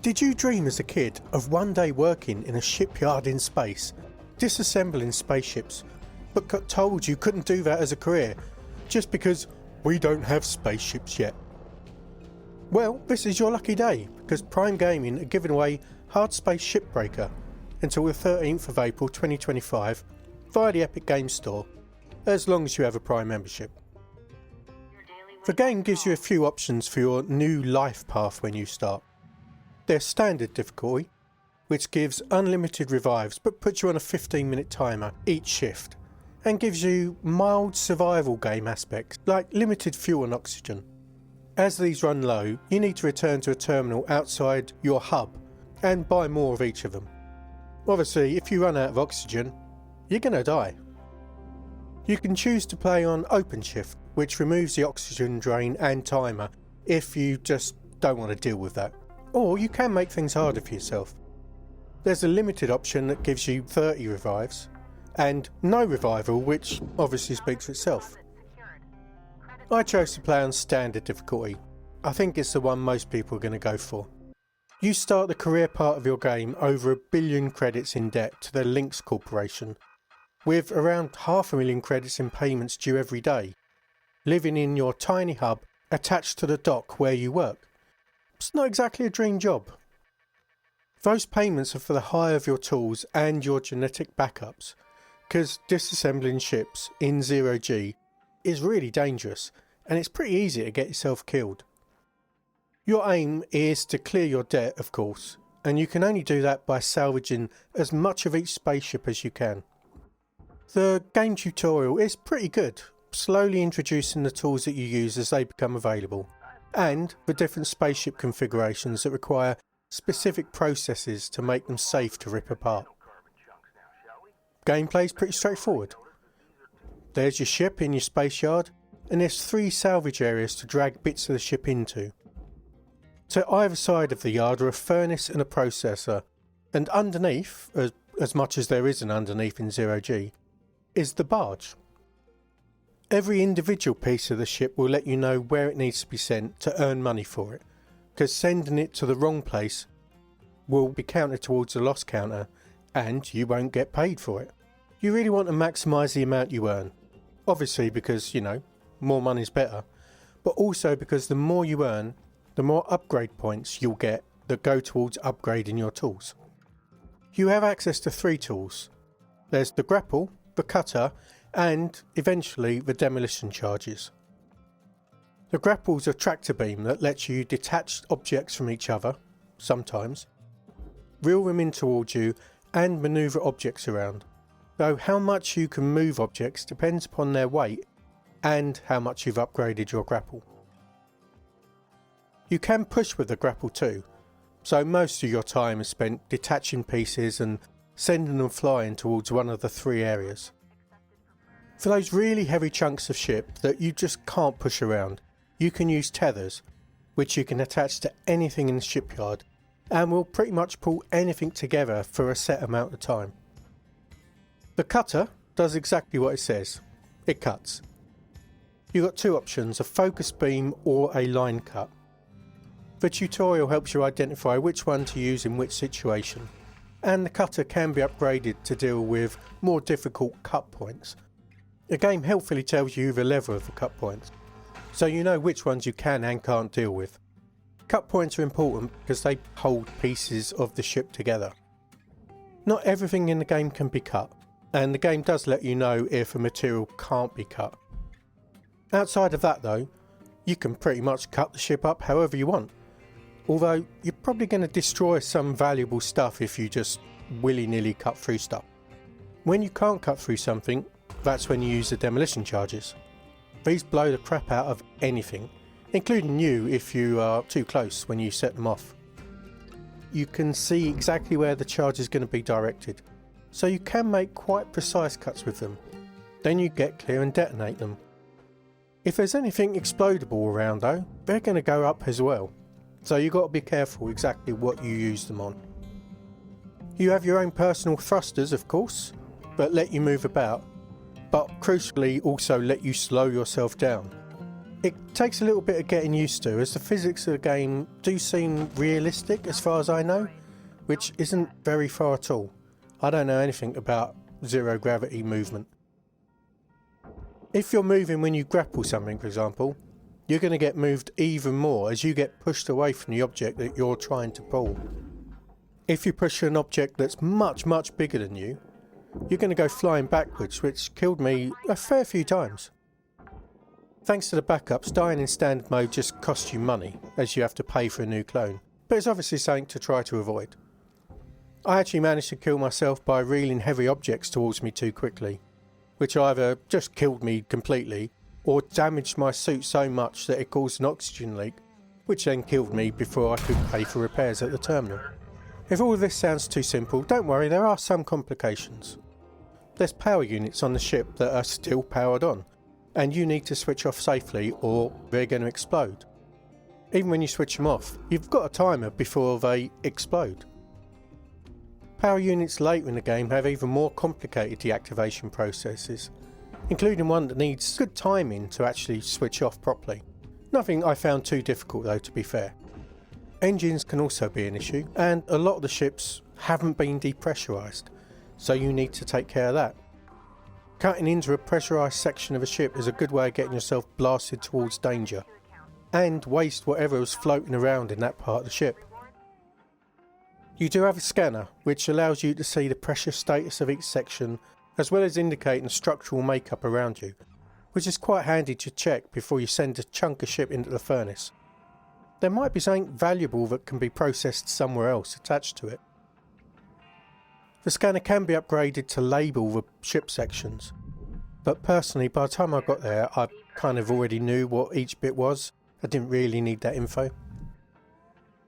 Did you dream as a kid of one day working in a shipyard in space, disassembling spaceships, but got told you couldn't do that as a career just because we don't have spaceships yet? Well, this is your lucky day, because Prime Gaming are giving away Hardspace Shipbreaker until the 13th of April 2025 via the Epic Games Store, as long as you have a Prime membership. The game gives you a few options for your new life path when you start. There's standard difficulty, which gives unlimited revives but puts you on a 15-minute timer each shift, and gives you mild survival game aspects like limited fuel and oxygen. As these run low, you need to return to a terminal outside your hub and buy more of each of them. Obviously, if you run out of oxygen, you're gonna die. You can choose to play on open shift, which removes the oxygen drain and timer if you just don't want to deal with that. Or you can make things harder for yourself. There's a limited option that gives you 30 revives, and no revival, which obviously speaks for itself. I chose to play on standard difficulty. I think it's the one most people are going to go for. You start the career part of your game over 1 billion credits in debt to the Lynx Corporation, with around 500,000 credits in payments due every day, living in your tiny hub attached to the dock where you work. It's not exactly a dream job. Those payments are for the hire of your tools and your genetic backups, because disassembling ships in 0G is really dangerous, and it's pretty easy to get yourself killed. Your aim is to clear your debt, of course, and you can only do that by salvaging as much of each spaceship as you can. The game tutorial is pretty good, slowly introducing the tools that you use as they become available, and the different spaceship configurations that require specific processes to make them safe to rip apart. Gameplay is pretty straightforward. There's your ship in your space yard, and there's 3 salvage areas to drag bits of the ship into. To either side of the yard are a furnace and a processor, and underneath, as much as there is an underneath in 0G, is the barge. Every individual piece of the ship will let you know where it needs to be sent to earn money for it, because sending it to the wrong place will be counted towards the loss counter and you won't get paid for it. You really want to maximise the amount you earn, obviously because, more money's better, but also because the more you earn, the more upgrade points you'll get that go towards upgrading your tools. You have access to 3 tools. There's the grapple, the cutter, and eventually the demolition charges. The grapple's a tractor beam that lets you detach objects from each other, sometimes, reel them in towards you and manoeuvre objects around, though how much you can move objects depends upon their weight and how much you've upgraded your grapple. You can push with the grapple too, so most of your time is spent detaching pieces and sending them flying towards one of the 3 areas. For those really heavy chunks of ship that you just can't push around, you can use tethers, which you can attach to anything in the shipyard and will pretty much pull anything together for a set amount of time. The cutter does exactly what it says. It cuts. You've got 2 options, a focus beam or a line cut. The tutorial helps you identify which one to use in which situation, and the cutter can be upgraded to deal with more difficult cut points. The game helpfully tells you the level of the cut points, so you know which ones you can and can't deal with. Cut points are important because they hold pieces of the ship together. Not everything in the game can be cut, and the game does let you know if a material can't be cut. Outside of that though, you can pretty much cut the ship up however you want, although you're probably going to destroy some valuable stuff if you just willy-nilly cut through stuff. When you can't cut through something, that's when you use the demolition charges. These blow the crap out of anything, including you if you are too close when you set them off. You can see exactly where the charge is going to be directed, so you can make quite precise cuts with them. Then you get clear and detonate them. If there's anything explodable around though, they're going to go up as well, so you've got to be careful exactly what you use them on. You have your own personal thrusters of course, that let you move about, but crucially also let you slow yourself down. It takes a little bit of getting used to, as the physics of the game do seem realistic as far as I know, which isn't very far at all. I don't know anything about zero gravity movement. If you're moving when you grapple something, for example, you're going to get moved even more as you get pushed away from the object that you're trying to pull. If you push an object that's much bigger than you, you're going to go flying backwards, which killed me a fair few times. Thanks to the backups, dying in standard mode just costs you money, as you have to pay for a new clone, but it's obviously something to try to avoid. I actually managed to kill myself by reeling heavy objects towards me too quickly, which either just killed me completely or damaged my suit so much that it caused an oxygen leak, which then killed me before I could pay for repairs at the terminal. If all of this sounds too simple, don't worry, there are some complications. There's power units on the ship that are still powered on, and you need to switch off safely or they're going to explode. Even when you switch them off, you've got a timer before they explode. Power units later in the game have even more complicated deactivation processes, including one that needs good timing to actually switch off properly. Nothing I found too difficult though, to be fair. Engines can also be an issue, and a lot of the ships haven't been depressurised, so you need to take care of that. Cutting into a pressurised section of a ship is a good way of getting yourself blasted towards danger, and waste whatever is floating around in that part of the ship. You do have a scanner, which allows you to see the pressure status of each section, as well as indicating the structural makeup around you, which is quite handy to check before you send a chunk of ship into the furnace. There might be something valuable that can be processed somewhere else attached to it. The scanner can be upgraded to label the ship sections, but personally by the time I got there I kind of already knew what each bit was. I didn't really need that info.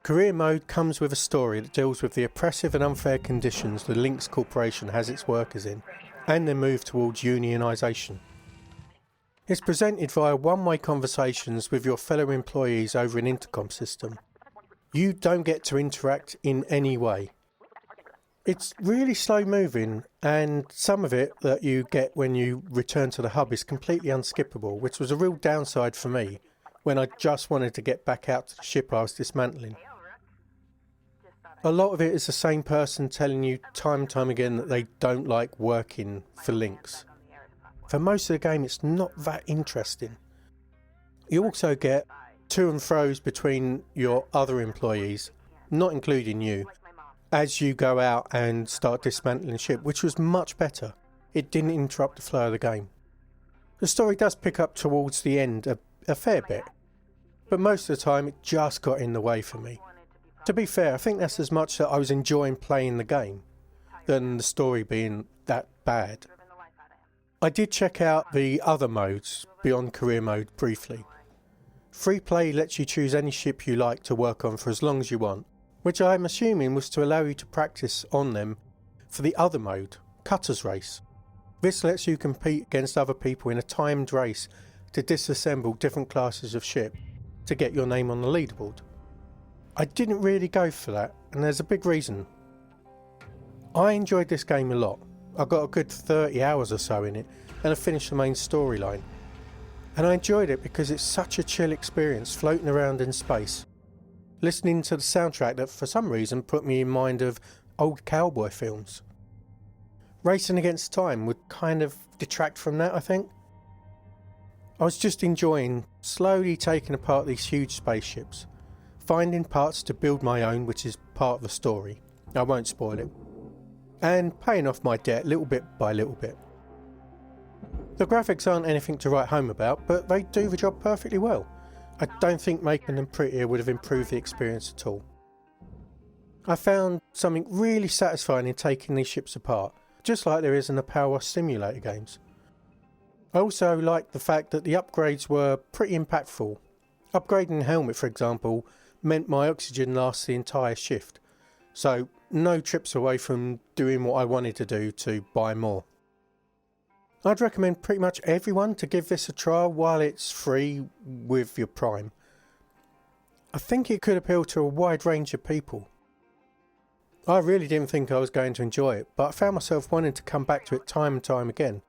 Career mode comes with a story that deals with the oppressive and unfair conditions the Lynx Corporation has its workers in, and their move towards unionisation. It's presented via one-way conversations with your fellow employees over an intercom system. You don't get to interact in any way. It's really slow moving, and some of it that you get when you return to the hub is completely unskippable, which was a real downside for me when I just wanted to get back out to the ship I was dismantling. A lot of it is the same person telling you time and time again that they don't like working for Lynx. For most of the game it's not that interesting. You also get to and fro's between your other employees, not including you, as you go out and start dismantling the ship, which was much better. It didn't interrupt the flow of the game. The story does pick up towards the end a fair bit, but most of the time it just got in the way for me. To be fair, I think that's as much that I was enjoying playing the game than the story being that bad. I did check out the other modes beyond career mode briefly. Free play lets you choose any ship you like to work on for as long as you want, which I'm assuming was to allow you to practice on them for the other mode, Cutter's Race. This lets you compete against other people in a timed race to disassemble different classes of ship to get your name on the leaderboard. I didn't really go for that, and there's a big reason. I enjoyed this game a lot. I got a good 30 hours or so in it, and I finished the main storyline. And I enjoyed it because it's such a chill experience floating around in space, listening to the soundtrack that for some reason put me in mind of old cowboy films. Racing against time would kind of detract from that, I think. I was just enjoying slowly taking apart these huge spaceships, finding parts to build my own, which is part of the story. I won't spoil it. And paying off my debt little bit by little bit. The graphics aren't anything to write home about, but they do the job perfectly well. I don't think making them prettier would have improved the experience at all. I found something really satisfying in taking these ships apart, just like there is in the Power Wash Simulator games. I also liked the fact that the upgrades were pretty impactful. Upgrading the helmet, for example, meant my oxygen lasts the entire shift, so no trips away from doing what I wanted to do to buy more. I'd recommend pretty much everyone to give this a try while it's free with your Prime. I think it could appeal to a wide range of people. I really didn't think I was going to enjoy it, but I found myself wanting to come back to it time and time again,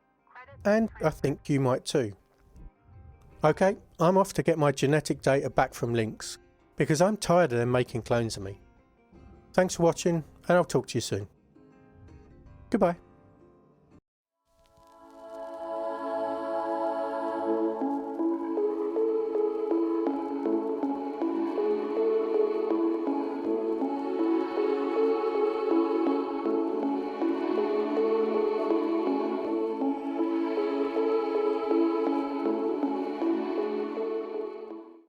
and I think you might too. Okay, I'm off to get my genetic data back from Lynx, because I'm tired of them making clones of me. Thanks for watching, and I'll talk to you soon. Goodbye.